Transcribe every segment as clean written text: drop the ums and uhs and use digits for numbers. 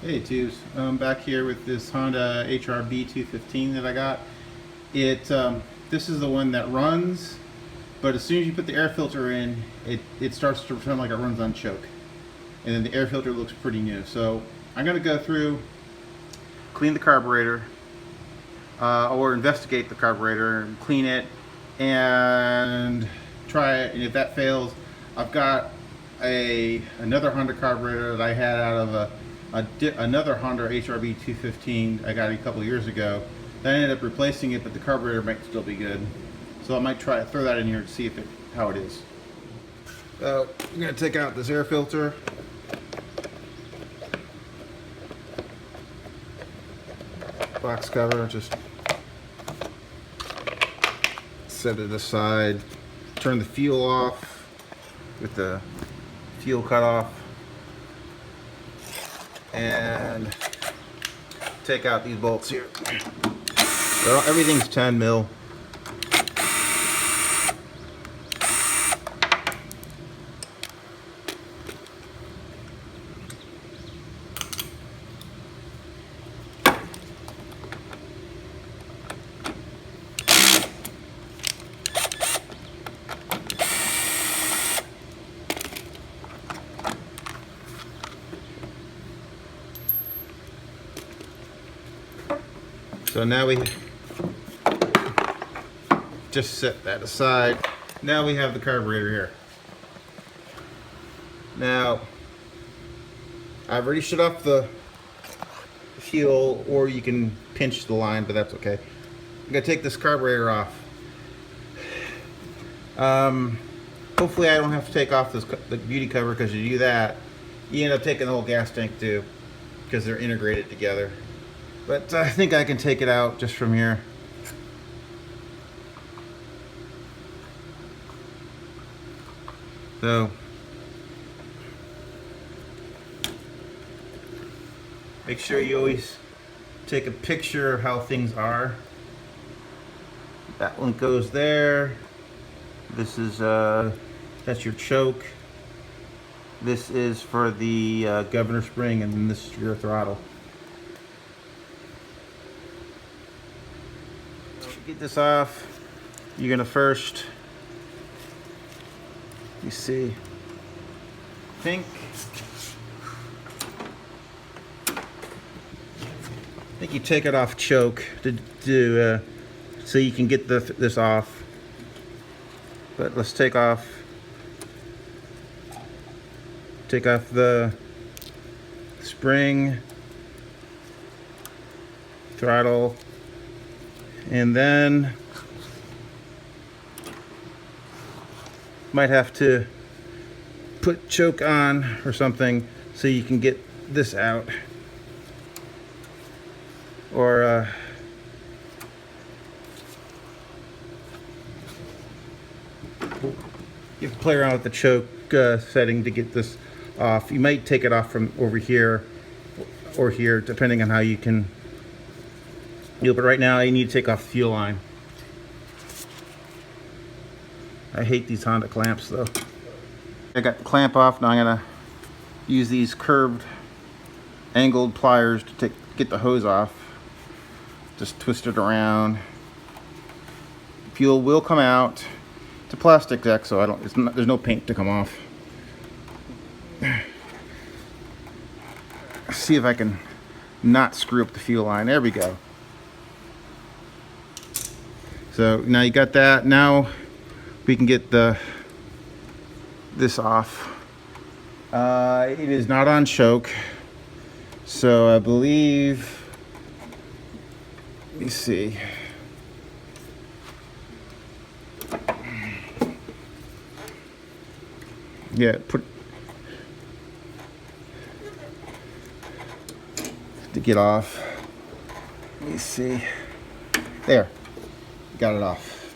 Hey Tubes, I'm back here with this Honda HRB215 that I got. This is the one that runs, but as soon as you put the air filter in, it starts to sound like it runs on choke. And then the air filter looks pretty new. So I'm gonna go through, clean the carburetor, or investigate the carburetor and clean it and try it. And if that fails, I've got another Honda carburetor that I had out of another Honda HRB215 I got a couple years ago. Then I ended up replacing it, but the carburetor might still be good. So I might try throw that in here to see how it is. So I'm going to take out this air filter. Box cover, just set it aside. Turn the fuel off with the fuel cut off. And take out these bolts here. So everything's 10 mil. So now we just set that aside. Now we have the carburetor here. Now, I've already shut off the fuel, or you can pinch the line, but that's okay. I'm gonna take this carburetor off. Hopefully I don't have to take off the beauty cover, because you do that, you end up taking the whole gas tank too, because they're integrated together. But I think I can take it out just from here. So, make sure you always take a picture of how things are. That one goes there. This is, that's your choke. This is for the governor spring, and then this is your throttle. Get this off. You're gonna first, you see, I think you take it off choke so you can get this off. But let's take off the spring, throttle. And then might have to put choke on or something so you can get this out. Or you have to play around with the choke setting to get this off. You might take it off from over here or here, depending on how you can. But right now you need to take off the fuel line. I hate these Honda clamps though. I got the clamp off. Now I'm gonna use these curved angled pliers to get the hose off. Just twist it around. Fuel will come out. It's a plastic deck, so there's no paint to come off. See if I can not screw up the fuel line. There we go. So now you got that. Now we can get this off. It is not on choke, so I believe. Let me see. Yeah, to get off. Let me see. There. Got it off.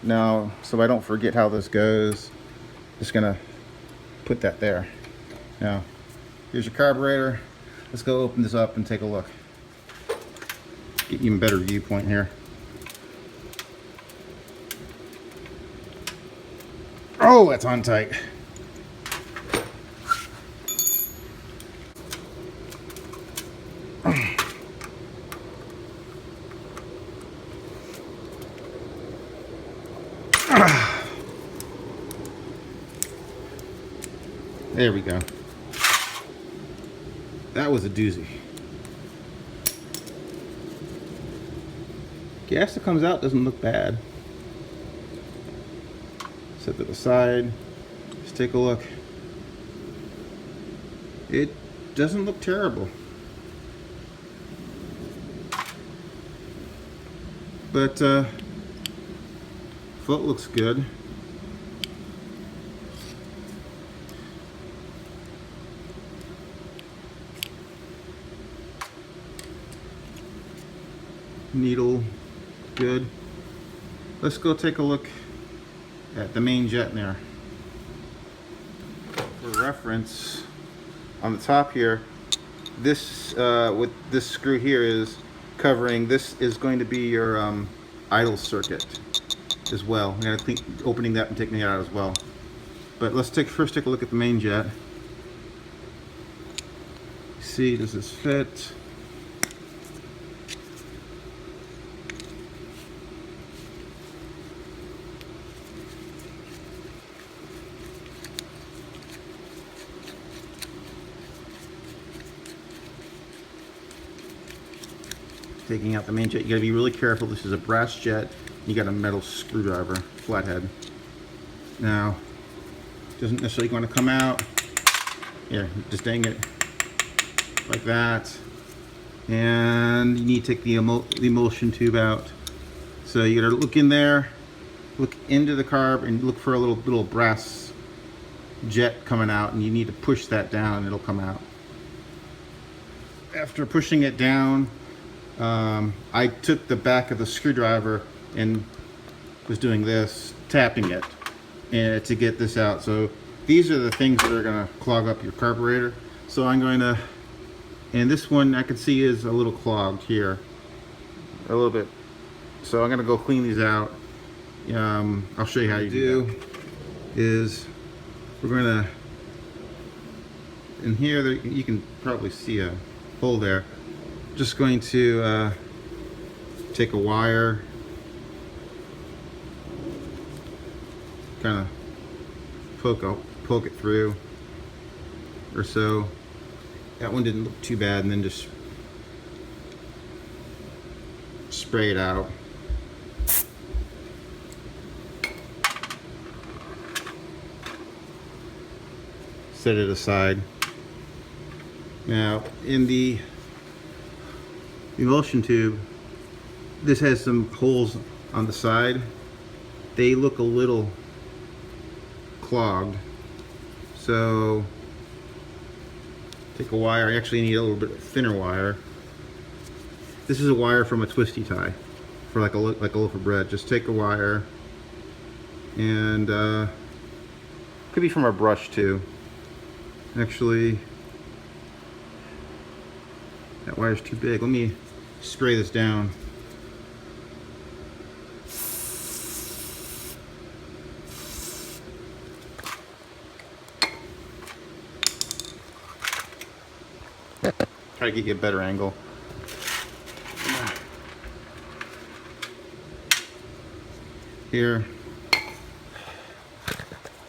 Now, so I don't forget how this goes, just gonna put that there. Now, here's your carburetor. Let's go open this up and take a look. Get even better viewpoint here. Oh, that's on tight. There we go. That was a doozy. Gas that comes out doesn't look bad. Set that aside. Let's take a look. It doesn't look terrible. But foot looks good. Needle, good. Let's go take a look at the main jet in there. For reference, on the top here, this with this screw here is covering. This is going to be your idle circuit as well. I'm gonna opening that and taking it out as well. But let's first take a look at the main jet. See, does this fit? Taking out the main jet, you gotta be really careful. This is a brass jet. You got a metal screwdriver, flathead. Now, doesn't necessarily want to come out. Here, just dang it, like that. And you need to take the emulsion tube out. So you gotta look in there, look into the carb, and look for a little brass jet coming out, and you need to push that down, and it'll come out. After pushing it down, I took the back of the screwdriver and was doing this, tapping it, and to get this out. So these are the things that are going to clog up your carburetor. So I'm going to, and this one I can see is a little clogged here, a little bit. So I'm going to go clean these out. I'll show you how you do that. Is we're going to, in here you can probably see a hole there. Just going to take a wire, kind of poke it through or so. That one didn't look too bad, and then just spray it out. Set it aside. Now in the emulsion tube, this has some holes on the side. They look a little clogged, so take a wire. I actually need a little bit thinner wire. This is a wire from a twisty tie for like a loaf of bread. Just take a wire, and could be from our brush too. Actually, that wire's too big. Let me spray this down. Try to get you a better angle. Here.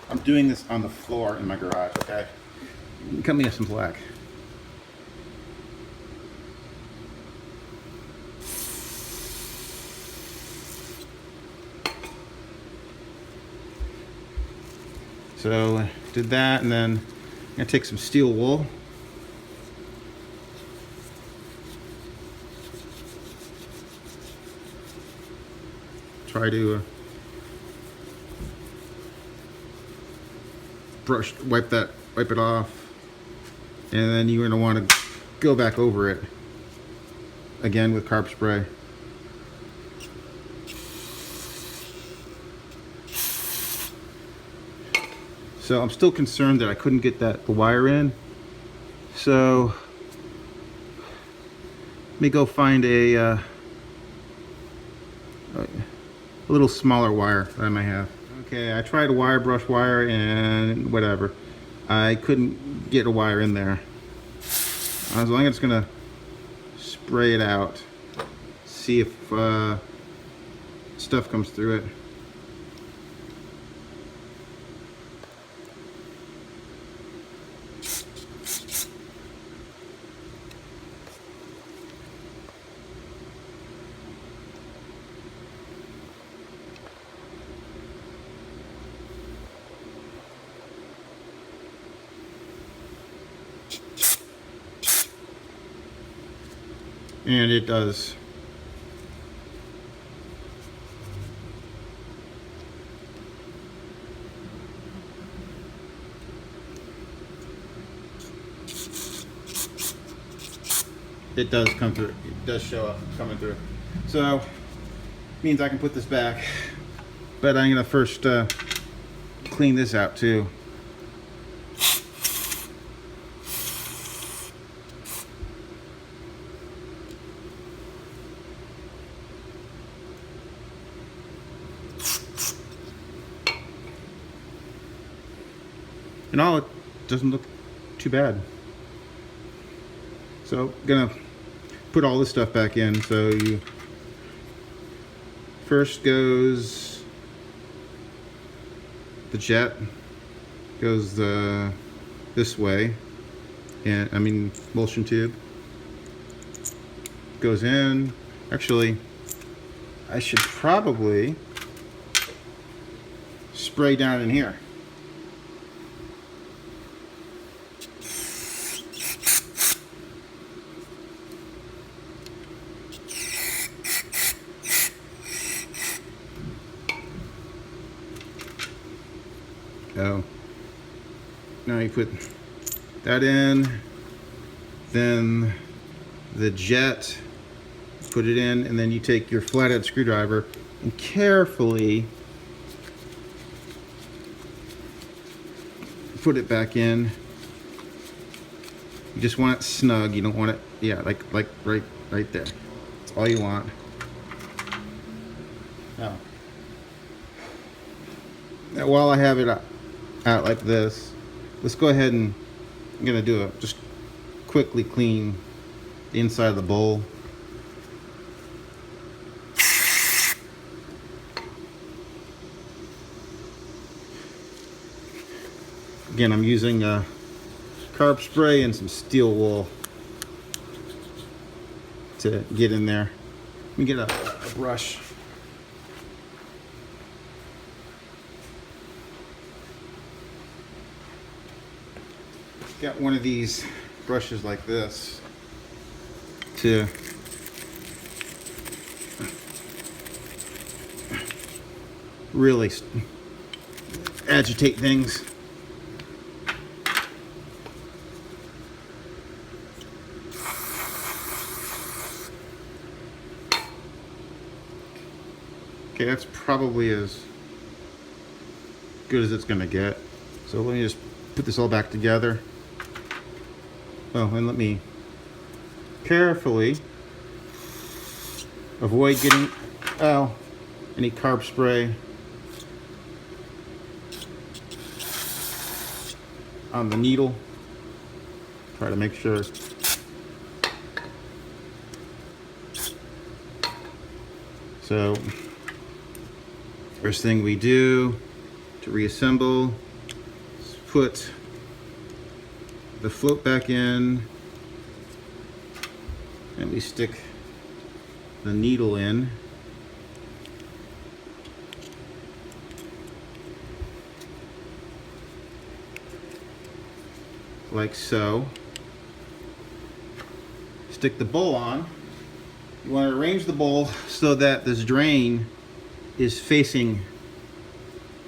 I'm doing this on the floor in my garage, okay? Cut me some slack. So did that, and then I'm gonna take some steel wool. Try to wipe it off, and then you're gonna want to go back over it again with carb spray. So I'm still concerned that I couldn't get the wire in. So let me go find a little smaller wire that I might have. Okay, I tried a wire brush wire and whatever. I couldn't get a wire in there. So I'm just gonna spray it out. See if stuff comes through it. And it does. It does come through. It does show up coming through. So means I can put this back. But I'm gonna first clean this out too. And all, it doesn't look too bad. So gonna put all this stuff back in. So you first goes the jet, goes this way, and I mean emulsion tube goes in. Actually, I should probably spray down in here. Oh, now you put that in, then the jet, put it in, and then you take your flathead screwdriver and carefully put it back in. You just want it snug. You don't want it, yeah, like right there. That's all you want. Now while I have it out like this, let's go ahead and I'm gonna do it. Just quickly clean the inside of the bowl. Again, I'm using carb spray and some steel wool to get in there. Let me get a brush. Got one of these brushes like this to really agitate things. Okay, that's probably as good as it's gonna get. So let me just put this all back together. Oh, and let me carefully avoid getting any carb spray on the needle. Try to make sure. So first thing we do to reassemble is put the float back in, and we stick the needle in. Like so. Stick the bowl on. You want to arrange the bowl so that this drain is facing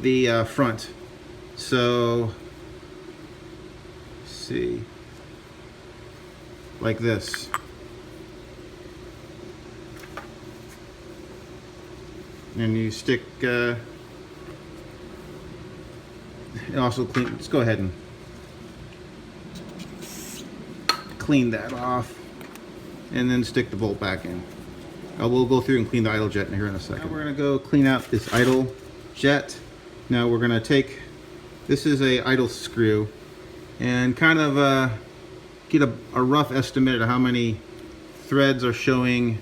the front. So see, like this. And you stick and also clean. Let's go ahead and clean that off, and then stick the bolt back in. We'll go through and clean the idle jet in here in a second. Now we're gonna go clean out this idle jet. Now we're gonna take, this is a idle screw, and kind of get a rough estimate of how many threads are showing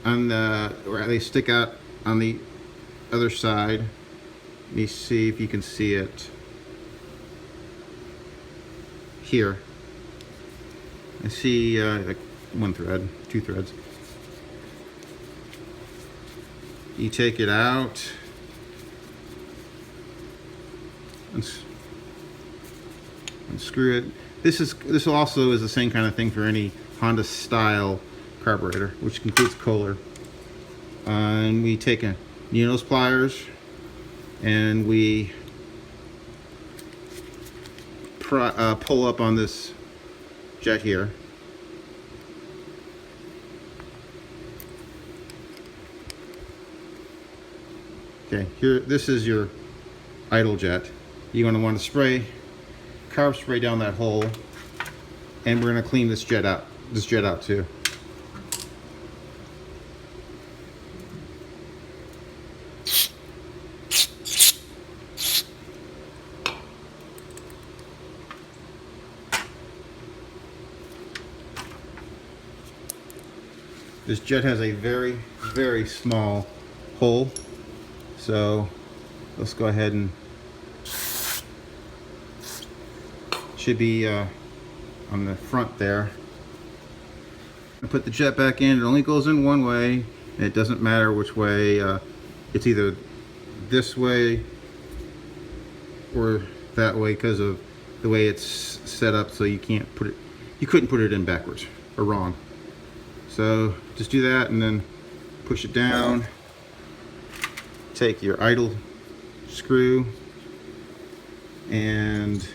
on the, where they stick out on the other side. Let me see if you can see it here. I see like one thread, two threads. You take it out and unscrew it. This also is the same kind of thing for any Honda style carburetor, which includes Kohler. And we take a needle pliers and we pull up on this jet here. Okay, here, this is your idle jet. You're going to want to spray carb spray down that hole, and we're going to clean this jet out too. This jet has a very, very small hole, so let's go ahead and should be on the front there. I put the jet back in. It only goes in one way, and it doesn't matter which way. It's either this way or that way because of the way it's set up, so you couldn't put it in backwards or wrong. So just do that and then push it down. Take your idle screw and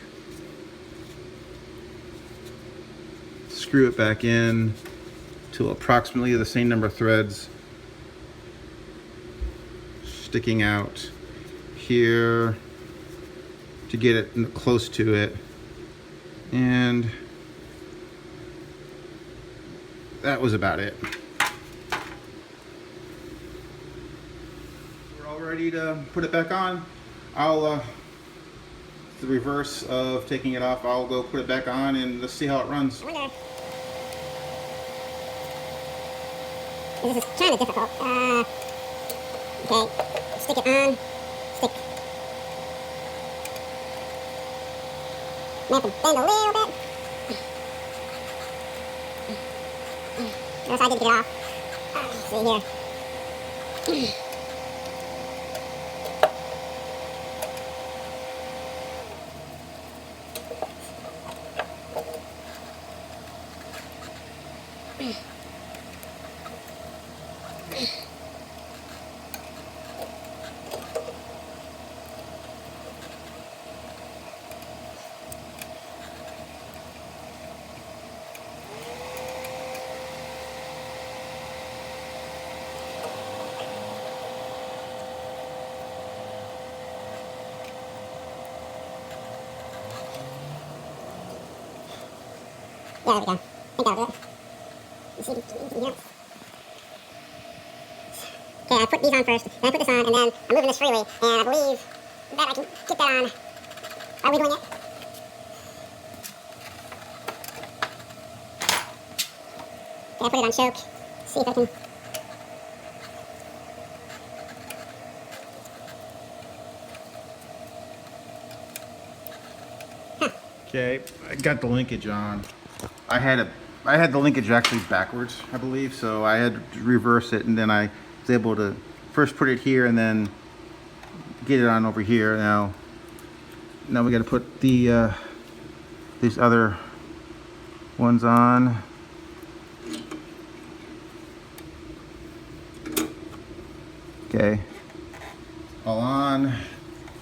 screw it back in to approximately the same number of threads sticking out here to get it close to it. And that was about it. We're all ready to put it back on. The reverse of taking it off, I'll go put it back on and let's see how it runs. This is kind of difficult. Okay, stick it on. Stick. May have to bend a little bit. Notice I didn't get it off. See here. Yeah, there we go. I think that'll do it. Let's see if we can hear it. Okay, I put these on first, then I put this on, and then I'm moving this freely, and I believe that I can get that on. Are we doing it? Okay, I put it on choke. See if I can. Okay, I got the linkage on. I had the linkage actually backwards, I believe, so I had to reverse it, and then I was able to first put it here and then get it on over here. Now we got to put the these other ones on. Okay, all on.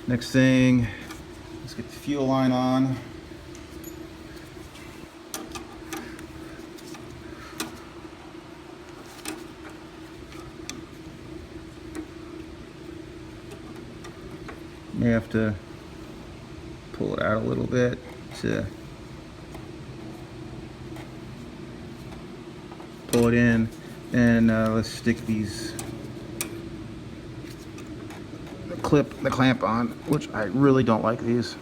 Next thing, let's get the fuel line on. You have to pull it out a little bit to pull it in, and let's stick the clamp on, which I really don't like these.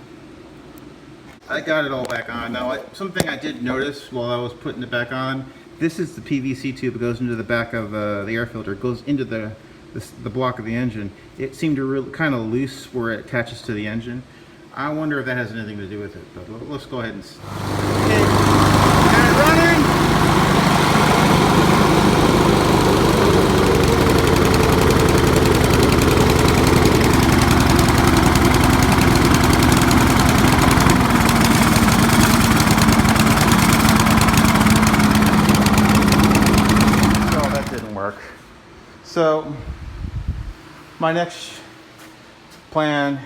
I got it all back on. Now, something I did notice while I was putting it back on, This is the PVC tube that goes into the back of the air filter. It goes into the block of the engine. It seemed to really kind of loose where it attaches to the engine. I wonder if that has anything to do with it, but let's go ahead and see. Okay, got it running. So my next plan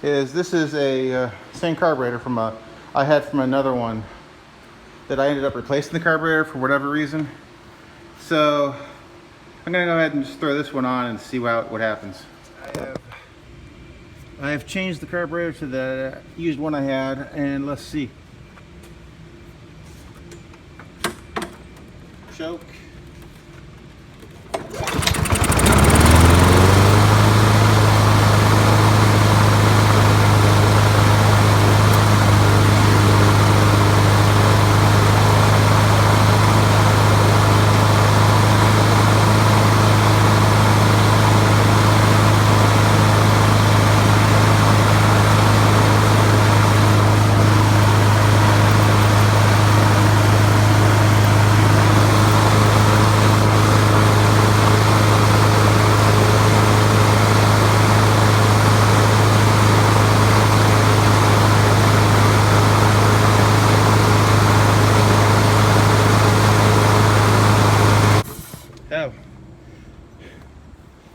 is, this is a same carburetor from I had from another one that I ended up replacing the carburetor for whatever reason. So I'm gonna go ahead and just throw this one on and see what happens. I have changed the carburetor to the used one I had, and let's see. Choke.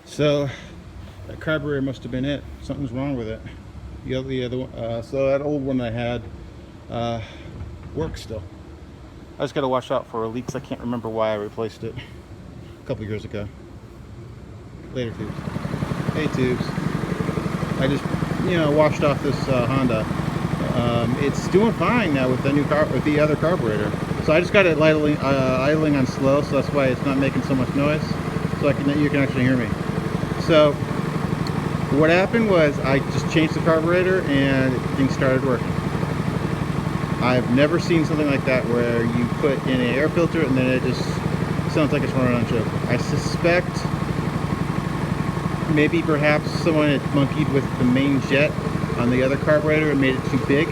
So that carburetor must have been it. Something's wrong with it. The other one, so that old one I had works still. I just got to watch out for leaks. I can't remember why I replaced it a couple years ago. Later, tubes. Hey, tubes. I just washed off this Honda. It's doing fine now with the new with the other carburetor. So I just got it idling on slow, so that's why it's not making so much noise. So you can actually hear me. So what happened was I just changed the carburetor and things started working. I've never seen something like that where you put in an air filter and then it just sounds like it's running on choke. I suspect maybe perhaps someone had monkeyed with the main jet on the other carburetor and made it too big,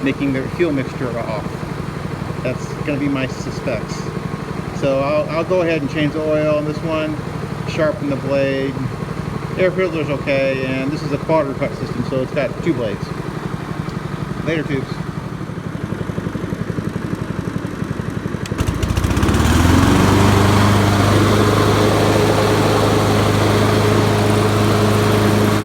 making the fuel mixture off. That's going to be my suspects. So I'll go ahead and change the oil on this one, sharpen the blade. Air filter's okay, and this is a Quadra cut system, so it's got 2 blades. Later, tubes.